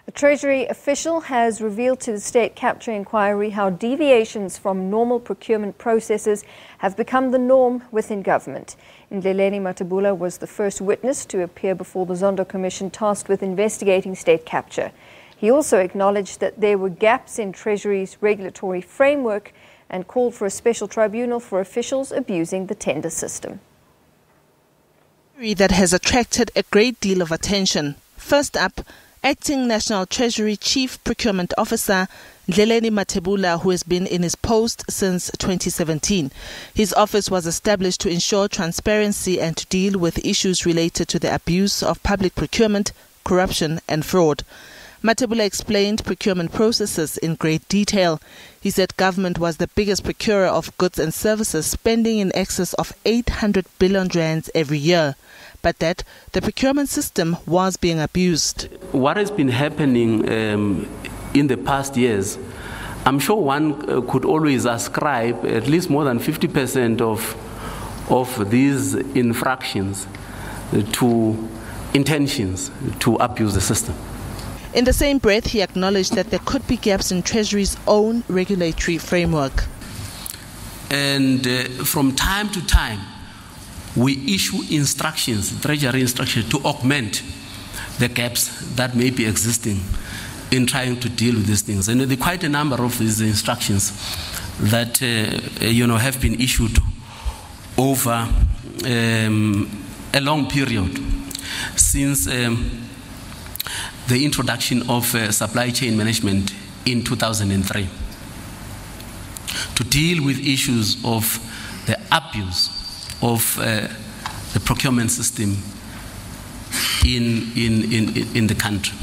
A Treasury official has revealed to the State Capture Inquiry how deviations from normal procurement processes have become the norm within government. Ndleleni Mathebula was the first witness to appear before the Zondo Commission tasked with investigating state capture. He also acknowledged that there were gaps in Treasury's regulatory framework and called for a special tribunal for officials abusing the tender system. That has attracted a great deal of attention. First up, Acting National Treasury Chief Procurement Officer Ndleleni Mathebula, who has been in his post since 2017. His office was established to ensure transparency and to deal with issues related to the abuse of public procurement, corruption and fraud. Mathebula explained procurement processes in great detail. He said government was the biggest procurer of goods and services, spending in excess of 800 billion rands every year, but that the procurement system was being abused. What has been happening in the past years, I'm sure one could always ascribe at least more than 50% of these infractions to intentions to abuse the system. In the same breath, he acknowledged that there could be gaps in Treasury's own regulatory framework. And from time to time, we issue instructions, Treasury instructions, to augment the gaps that may be existing in trying to deal with these things. And there are quite a number of these instructions that have been issued over a long period since the introduction of supply chain management in 2003 to deal with issues of the abuse of the procurement system in the country.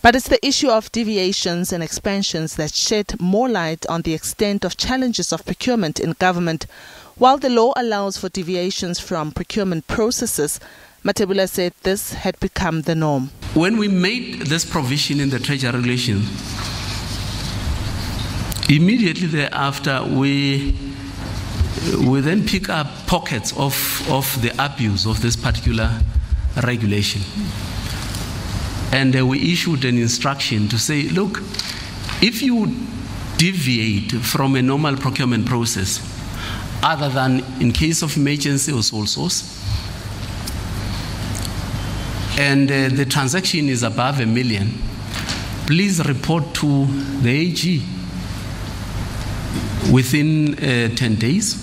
But it's the issue of deviations and expansions that shed more light on the extent of challenges of procurement in government. While the law allows for deviations from procurement processes, Mathebula said this had become the norm. When we made this provision in the Treasury regulation, immediately thereafter we then pick up pockets of the abuse of this particular regulation. And we issued an instruction to say, look, if you deviate from a normal procurement process, other than in case of emergency or sole source, and the transaction is above $1 million, please report to the AG within 10 days.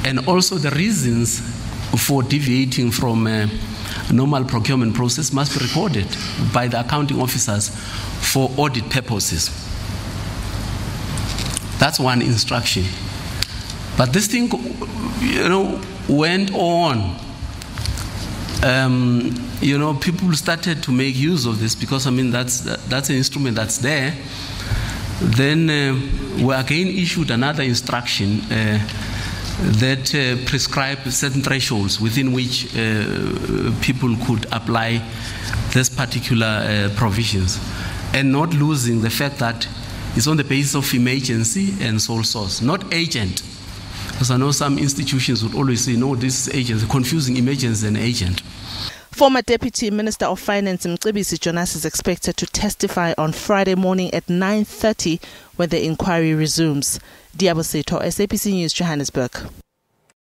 And also the reasons for deviating from a normal procurement process must be recorded by the accounting officers for audit purposes. That's one instruction. But this thing, went on. People started to make use of this because, that's an instrument that's there. Then we again issued another instruction that prescribed certain thresholds within which people could apply this particular provisions, and not losing the fact that it's on the basis of emergency and sole source, not agent. Because I know some institutions would always say, no, this is agency, confusing emergency and agent. Former Deputy Minister of Finance Mcebisi Jonas is expected to testify on Friday morning at 9:30 when the inquiry resumes. Diabo Seto, SABC News, Johannesburg.